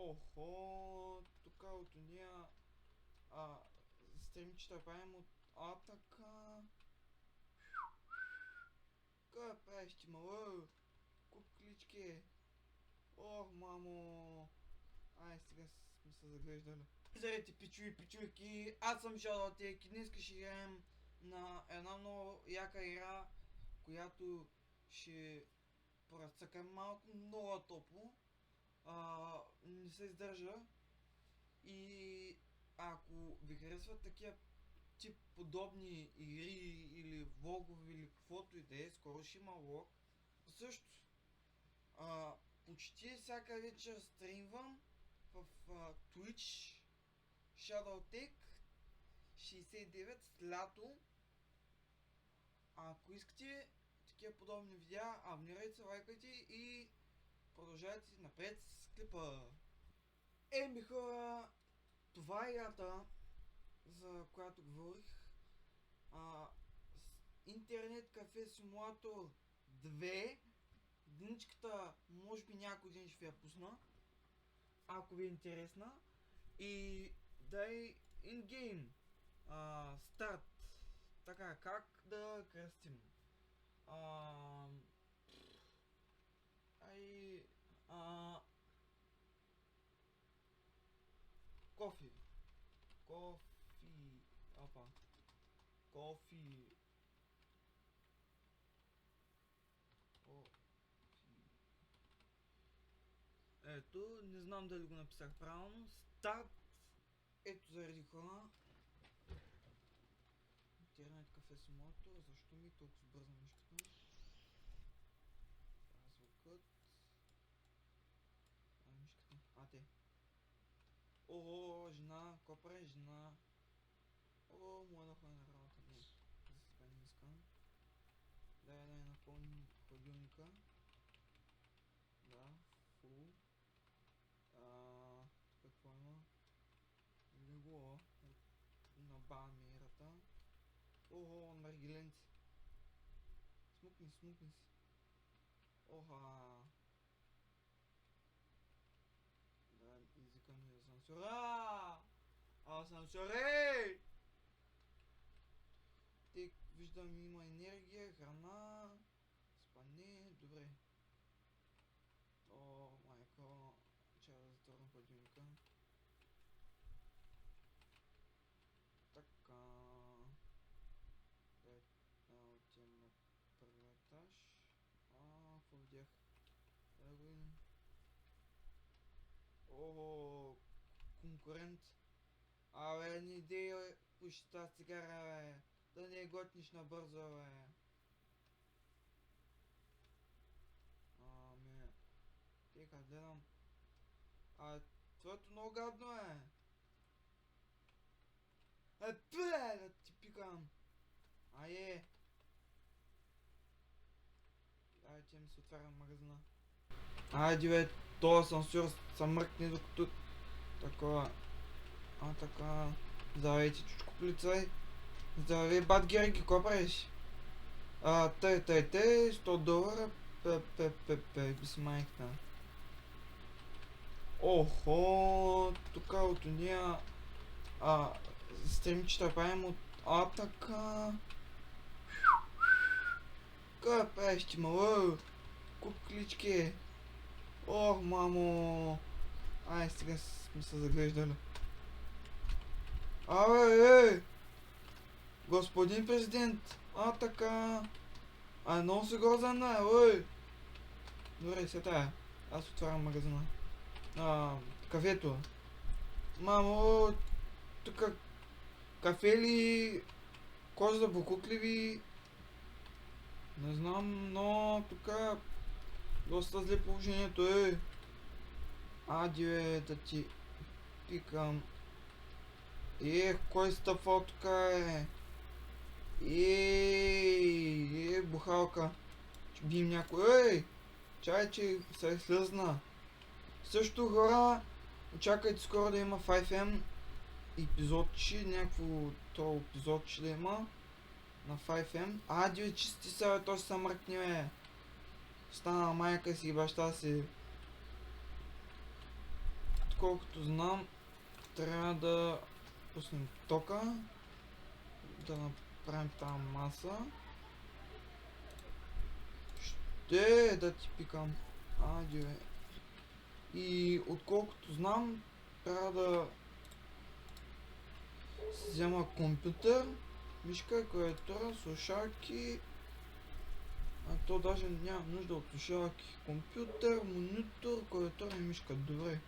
Охо, тук от уния стримчета правим от така. Какво правиш ти, мала? Куклички. Ох, мамо. Ай, сега сме се заглеждали. Здравейте, пичуи, пичуйки. Аз съм Шалотек и днес ще играем на една много яка игра, която ще працъкам малко, много топло. Не се издържа. И ако ви харесват такива тип подобни игри или влогове или каквото и да е, скоро ще има влог. Също, почти всяка вечер стримвам в Twitch ShadowTech 69 с лято. Ако искате такива подобни видеа, абонирайте се, лайкайте и продължайте напред с клипа. Еми хора, това е играта, за която говорих. Интернет кафе симулатор 2. Единичката може би някой ден ще ви я пусна, ако ви е интересна. И дай ингейм старт. Така, как да кръстим? Кофи. Кофи. Опа. Кофи. Ето, не знам дали го написах правилно. Старт. Ето заради хора. Интернет кафе симулатор. Защо ми е толкова бърза мишката? Звукът. Мишката. Те. О, жена. Какво прави жена? О, моя да ходя на работа. Не. За сега не искам. Дай напълним хладилника. Да, фул. Какво има? Легло на банерата. Ого, наргиленци. Смукни си. Оха. Да, езика ми е асансьора. Асансьори! Тек, виждам, има енергия, храна, спане, добре. О, майко, трябва да затворим хладилника. Така. Отивам на първия етаж. Какво видях? Да го видим. Ого, конкурент. Абе, не идея пуши тази цигара, бе. Да не готниш набързо, бе. Тека, гледам. Твоето много гадно е. Да ти пикам. Дайте ми се отварям магазина. Айде бе, този асансьор са мръкне докато... Такова. Така. Здравейте, чучко полицай. Здравей, бат Герги, какво правиш? Тъй, $100. Без майката. Охо, тук от уния стримчета правим от така. Какво правиш ти, мала? Куклички. Ох, мамо. Сега сме се заглеждали. Господин президент. Така. Много се грозен, Добре, се тая. Аз отварям магазина. Кафето. Мамо, тук кафе ли, кожа за букукливи, не знам, но тук доста зле положението е. Да ти пикам. Кой стъпва тук е? Бухалка. Ще бием някой. Чай, че се слезна. Също хора, очаквайте скоро да има 5M епизодче, някакво то епизодче да има на 5M. Чисти се, той ще се мръкне, бе. Стана майка си и баща си. доколкото знам, трябва да пуснем тока, да направим тази маса. Ще да ти пикам. Ади бе. И отколкото знам, трябва да взема компютър, мишка, клавиатура, слушалки. А то даже няма нужда от слушалки. Компютър, монитор, клавиатура и мишка. Добре.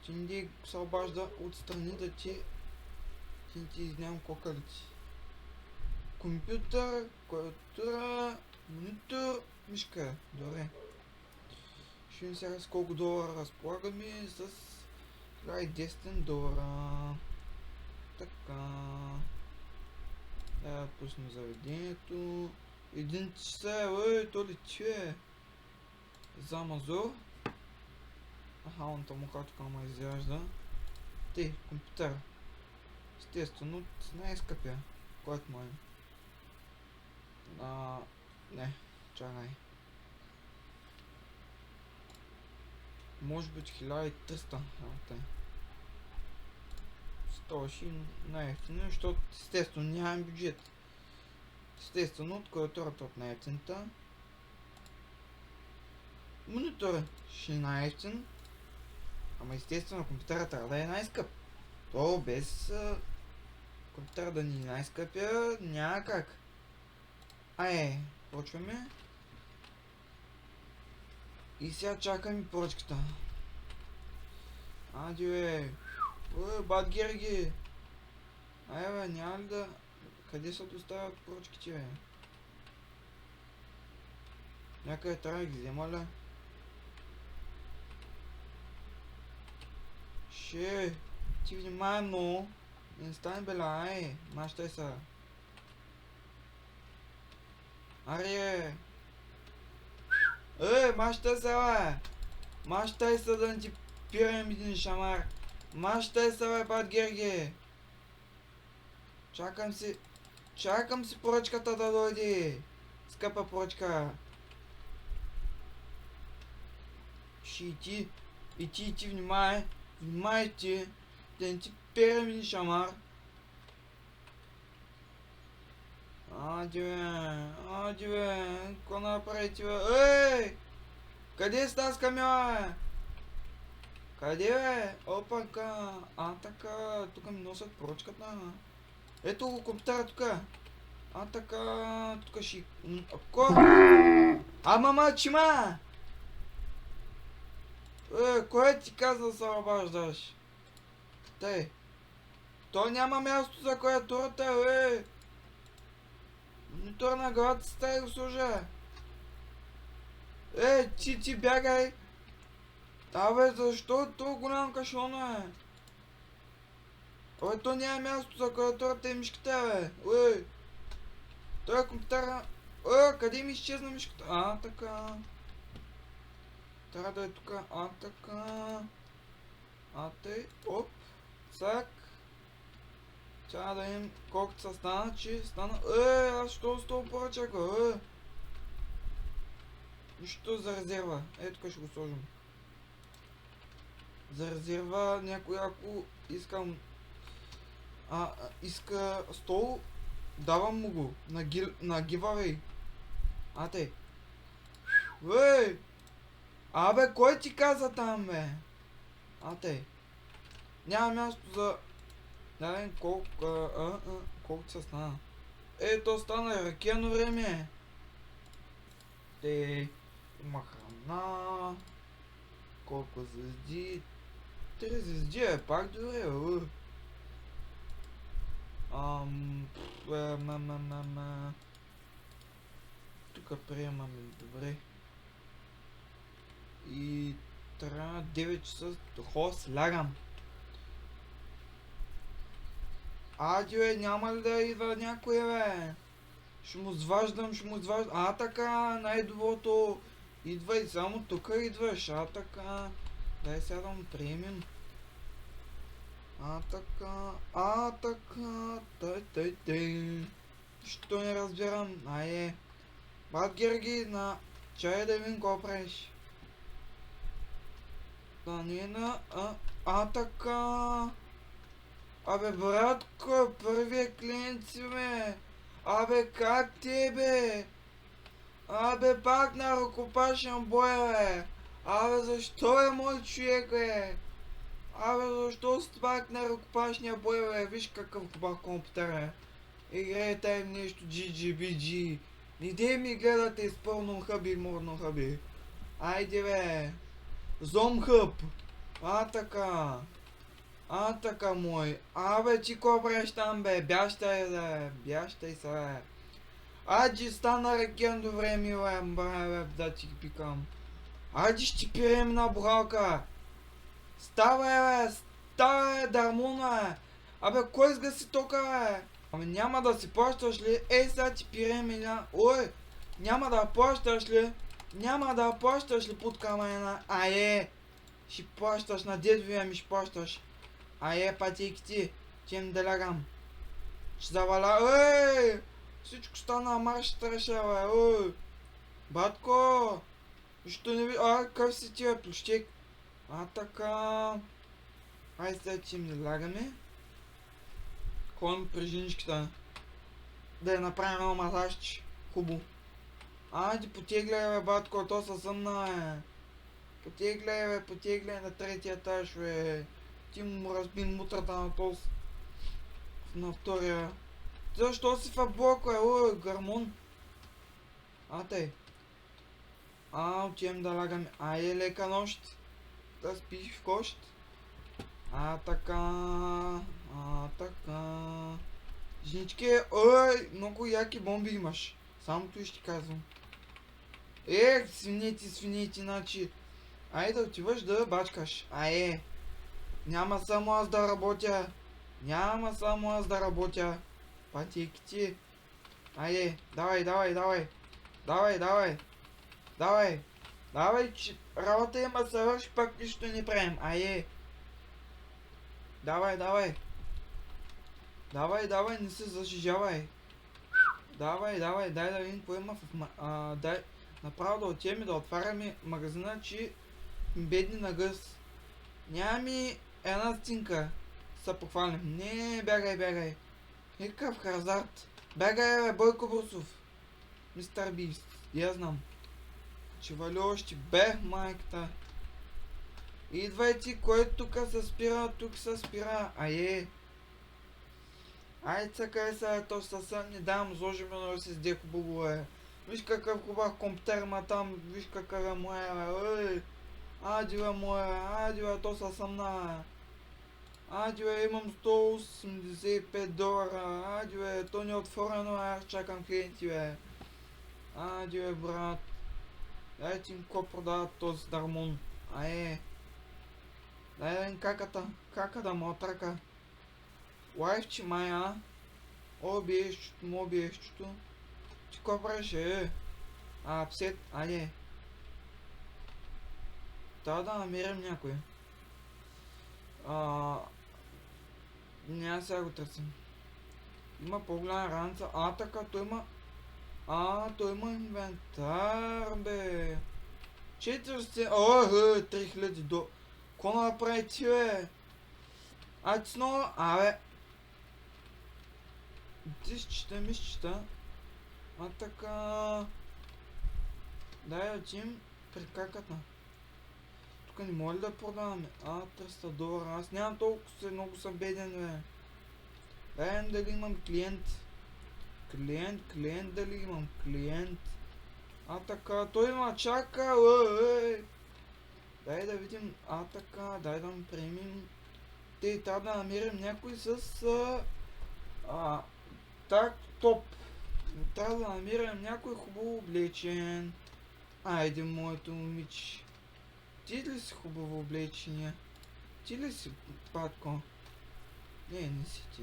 Ти не се обажда отстрани да ти изнявам кокалици. Компютър, клавиатура, монитор, мишка. Добре. Ще видим сега с колко долара разполагаме. С 1010 долара. Така. Да пуснем заведението. 1 часа, то ли че? За Амазор. Ахалната муха тук ма изяжда. Тей, компютър. Естествено, най-скъпия. Който му е. Не, чакай. Може би 1300. Стоши най-ефтино, защото естествено нямам бюджет. Естествено, от клавиатурата от най-ефтината. Монитора ще е най-ефтин. Ама естествено компютъра трябва да е най-скъп. То без компютъра да ни е най-скъпия няма как. Почваме. И сега чакаме поръчката. Ади бе. Бат Герги. Бе, няма ли да... Къде се доставят поръчките, бе? Някъде трябва да ги взема ли? Ти внимай много. Не стане бела, мащай са. Аре! Мащай са, бе! Мащай са да не ти пирам един шамар. Мащай са, бе, бат Герги! Чакам си поръчката да дойде. Скъпа поръчка. И ти внимай. Внимай ти. Да не ти перем един шамар. Ади бе. Какво направите, бе? Къде сте с камила, бе? Къде, бе? Опака. Така. Тук ми носят поръчката. Ето го компютъра тука. Така. Тук ще... Мачима! Кой ти каза да се обаждаш? Тъй. То няма място за клавиатурата, Монитор на главата си тъй го служа. Ти бягай. Защо то голям кашон, то няма място за клавиатурата и мишката, Той е компютъра... къде ми изчезна мишката? Така. Трябва да е тука. Така. Тъй. Оп. Цак. Трябва да им колкото са стана, че стана... аз що с това поръчах, Нищо за резерва. Тук ще го сложим. За резерва някой ако искам... иска стол, давам му го. На giveaway. Тъй. Кой ти каза там, бе? Тъй. Няма място за... Да видим колко се стана. То стана ракияно време. Има храна. Колко звезди? 3 звезди пак добре, Тук приемаме добре. И трябва 9 часа слягам. Няма ли да идва някой, бе? Ще му зваждам. Така, най-доброто. Идвай, само тук идваш. Така. Дай сега да му приемем. Така. Тъй. Що не разбирам? Бат Герги, на чай да видим какво правиш. Станина, така. Абе, братко, първия клиент си, бе. Абе, как ти, бе? Абе, пак на ръкопашен бой, бе. Абе, защо е мой човек, бе? Абе, защо си пак на ръкопашния бой, бе? Виж какъв хубав компютър, бе. Играете нещо GGBG. Иде ми гледате с пълно хъби, морно хъби. Айде, бе. Зомхъб. Така. Така, мой. Абе, ти ко правиш там, бе? Бящай, бе. Бящай се, бе. Аджи стана рекендо време, бе. Бе, да ти пикам. Аджи ще пирем на бралка. Ставай, бе. Ставай, дармуна, бе. Абе, кой сгаси тока, бе? Ами няма да си плащаш ли? Ей, сега ти пирем или... Ой, няма да плащаш ли? Няма да плащаш ли под камена? Ще плащаш на дедовия ми, ще плащаш. Пътеките, чем да лягам. Ще заваля. Ей! Всичко стана марш страшава, ой! Батко! Защо не ви... къв си ти, бе, площек? Така... Ай, сега чем да лягаме. Ходим при женичката. Да я направим едно масажче. Хубаво. Айде, потегляй, бе, батко, то са съмна, бе. Потегляй, бе, потегляй на третия етаж, бе. Ти му разби мутрата на този. На втория. Защо си в блока, ой, гармон? Тъй. Отивам да лагаме. Лека нощ. Да спиш в кощ. Така. Така. Женички, ой, много яки бомби имаш. Само той ще казвам. Свинете, значи. Да отиваш да бачкаш. Няма само аз да работя. Няма само аз да работя. Пътеките. Давай. Давай, че работа има съвърши, пак нищо не правим. Давай, не се зажижавай. Давай, дай да видим какво има в... дай направо да отидем и да отваряме магазина, че бедни на гъс. Няма ми една стинка. Са похвалим. Не, бягай. Никакъв хазарт. Бягай, бе, Бойко Брусов. Мистер Бист. Я знам. Че валю ще бех, майката. Идвай ти, кой тук се спира, тук се спира. Цъкай се, то съвсем не дам, зложим на SSD хубаво, е. Виж какъв хубав компютър има там, виж какъв е моя, бе. Ади, бе, моя, то са съмна, бе. Имам $185. Бе, то не е отворено, аз чакам клиенти, бе. Бе, брат. Дай ти им ко продават този дармон. Дай им каката му отрака. Лайфче мая. Обиещото. Ти ко правиш, псет, трябва да намерим някой. Няма сега го търсим. Има по-голяма раница. Така, той има... той има инвентар, бе. 400... 3000 до... Ко направи ти, бе? Ти снова... бе. Мисчета. Така... Дай да отим при каката. Тук не може ли да продаваме? $300. Аз нямам толкова много съм беден, бе. Дай дали имам клиент. Клиент дали имам? Клиент. Така, той има чака, Дай да видим, така, дай да му премим. Трябва да намерим някой с... топ. Трябва да намерим някой хубаво облечен. Айде, моето момиче. Ти ли си хубаво облечения? Ти ли си, батко? Не си ти.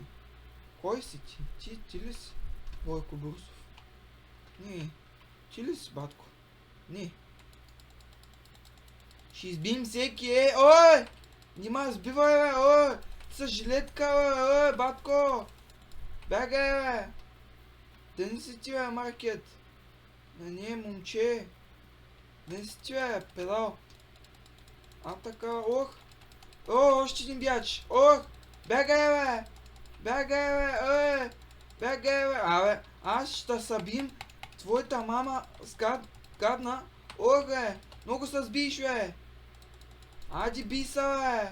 Кой си ти? Ти ли си? Бойко Брусов. Не. Ти ли си, батко? Не. Ще избием всеки, ой! Нима сбивай, бе, С жилетка, бе, батко! Бягай, бе! Да не си ти, бе, маркет! Не, момче! Да не си ти, бе, педал! А така, ох. О, още един бяч. Ох, бягай, бе. Бягай, бе. Бягай, бе. Абе, аз ще събим твоята мама гадна. Ох, бе. Много се сбиш, бе. Ади би се, бе.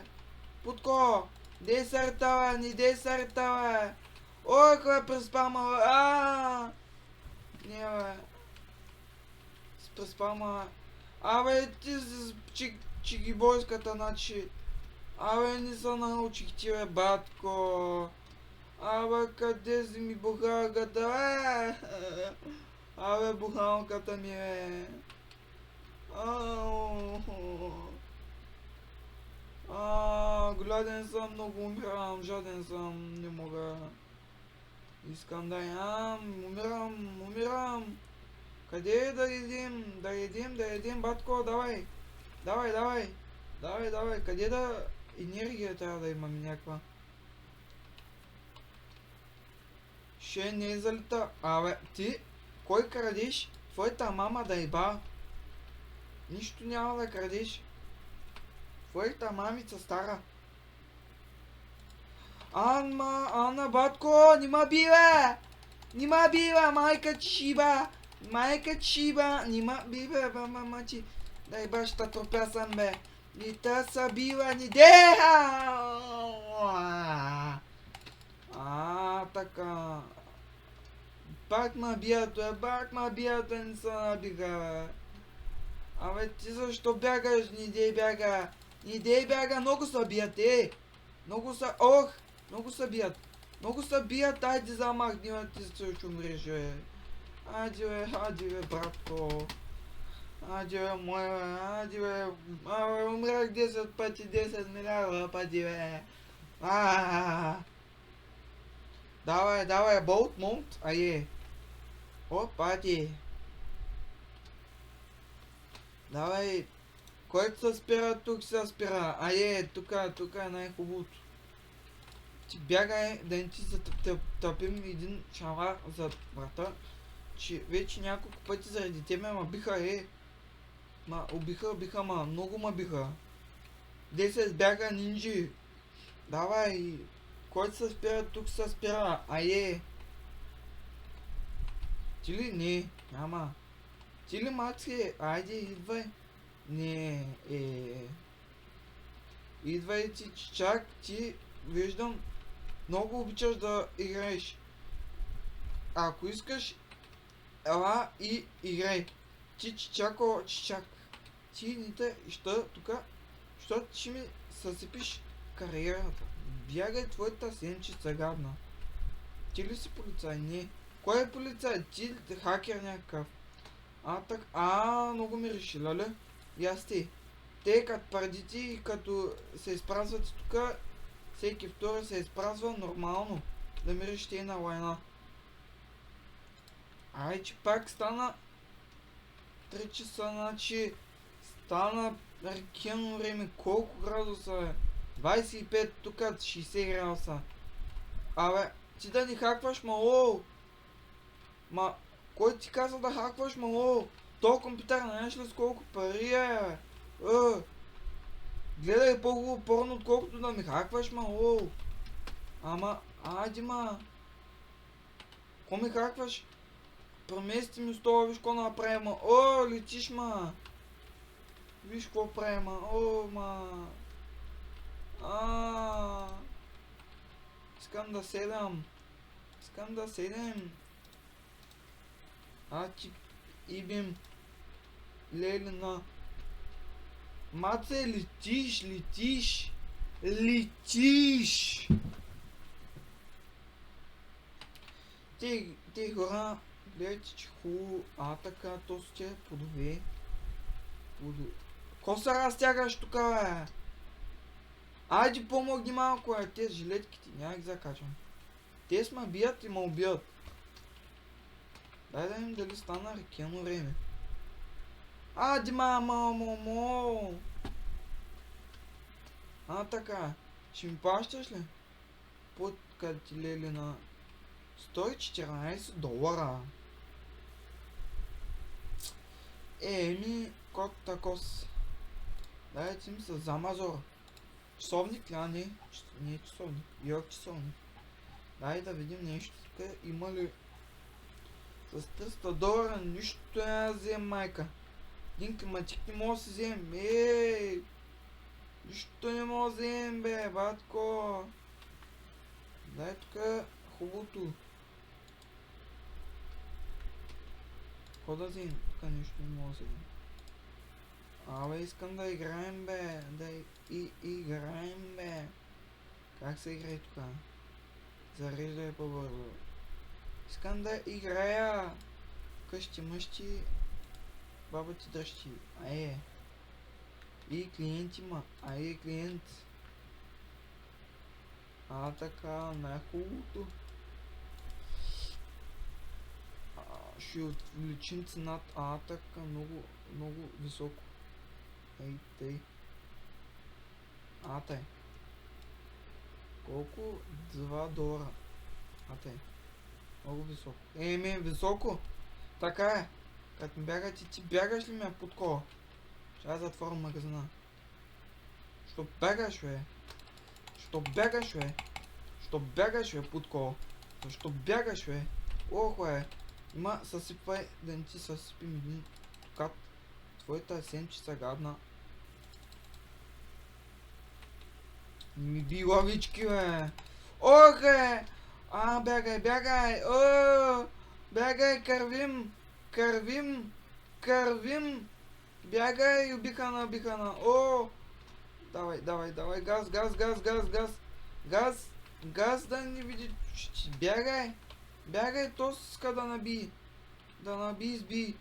Путко. Де сърта, бе. Не де сърта, бе. Ох, бе, преспама, бе. Не, бе. Преспама, бе. Абе, ти чигибойската, значи. Абе, не се научих ти, бе, батко. Абе, къде си ми бухалката, бе? Абе, бухалката ми, бе. Гладен съм, много умирам, жаден съм, не мога. Искам да ям, умирам. Къде е да едим? Да едим, батко, давай. Давай, къде да... Енергия трябва да имам някаква. Ще не залита. Абе, ти, кой крадеш? Твоята мама да еба. Нищо няма да крадеш. Твоята мамица стара. Анна, батко, нима бива, майка чиба, нима бива, мама ти. Дай баща тропя съм, бе. Ни та са била, ни деха! Така. Бак ма бият, не са набига. Абе, ти защо бягаш? Не дей бяга, много са бият, Много са бият, айде замахни, ти се умреш, бе. Айде, бе, братко. Айде, бе, умрях 10 пъти, 10 милиарда пъти, бе. Давай, болт, монт, ае. Пати. Давай, който се спира, тук се спира. Тук е най-хубавото. Ти бягай, да не ти затъпим един чамар за врата, че вече няколко пъти заради тебе ма биха, убиха, много ма биха. 10 бяга нинджи. Давай, който се спира, тук се спира. Ти ли? Не, няма. Ти ли, мацки? Айде, идвай. Не, идвай ти, чак, ти, виждам, много обичаш да играеш. Ако искаш, ела и играй. Ти, чичак. Ти не те ища тука, защото ще ми съсипиш кариерата. Бягай, твоята сенчица гадна. Ти ли си полицай? Не. Кой е полицай? Ти хакер някакъв. Много ми реши, лале? И аз ти. Те като пардити и като се изпразват тука, всеки втори се изпразва нормално. Да ми реши те на лайна. Че пак стана 3 часа, значи стана рекено време. Колко градуса е? 25, тук 60 градуса. Абе, ти да ни хакваш, мало. Кой ти каза да хакваш, мало? То компютър, знаеш ли с колко пари е? Гледай по-хубаво порно, отколкото да ми хакваш, мало. Ко ми хакваш? Премести ми стола, виж ко направи, летиш, Виж какво прави, Искам да седам. Ти ибим. Лелена. Маце, летиш. Те хора, гледайте, че хубаво. Така, то с тия плодове. Ко се разтягаш тука, бе? Айде помогни малко, бе. Те жилетките, няма ги закачам. Те сме бият и ме убият. Дай да им дали стана рекено време. Мамо. Така. Ще ми плащаш ли? Къде ти лели на $114. Кот такос. Дайте ми се замазора. Часовник ли? А, не. Не е часовник. Йорк часовник. Дай да видим нещо тук. Има ли... С $300 нищо не взем, майка. Един климатик не мога да си взем. Ей! Нищо не мога да взем, бе, батко. Дай тук хубавото. Какво да взем? Тук нищо не мога да взем. Абе, искам да играем, бе. Да играем, бе. Как се играе тук? Зареждай по-бързо. Искам да играя. Къщи, мъщи, баба ти дръщи. Ае. И клиент има. Ае, клиент. А, така, най-хубавото. Ще увеличим цената. А, така, много, много високо. Ей, тъй. А, тъй. Колко? $2. А, тъй. Много високо. Високо. Така е. Като ми бяга ти бягаш ли ме под кола? Ще я затворя магазина. Що бягаш, бе? Що бягаш, бе? Що бягаш, бе, под кола? Защо бягаш, бе? Ох, бе. Има, съсипвай, да не ти съсипим един кат. Твоята сенчица гадна. Ми би лавички, бе. Ох, бе. А, бягай, бягай. О, бягай, кървим. Кървим. Бягай, обихана. О, давай. Газ да не види. Бягай, тоска да наби. Да наби, сби.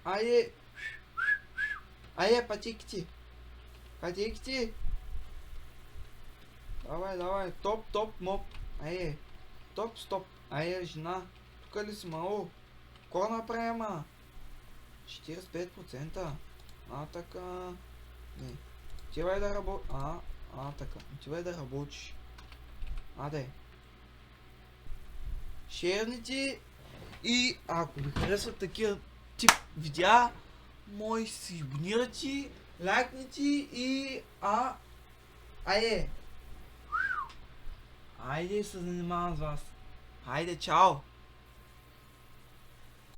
Ае, пътеките. Давай. Топ, моп. Ае, топ, стоп. Ае, жена. Тука ли си, мао? Ко направи, ма? 45%. А, така. Не. Отивай да работиш. Така. Отивай да работиш. Аде. Шерните и ако ви харесват такива тип видеа, може си абонирате, лайкните и айде се занимавам с вас. Айде, чао!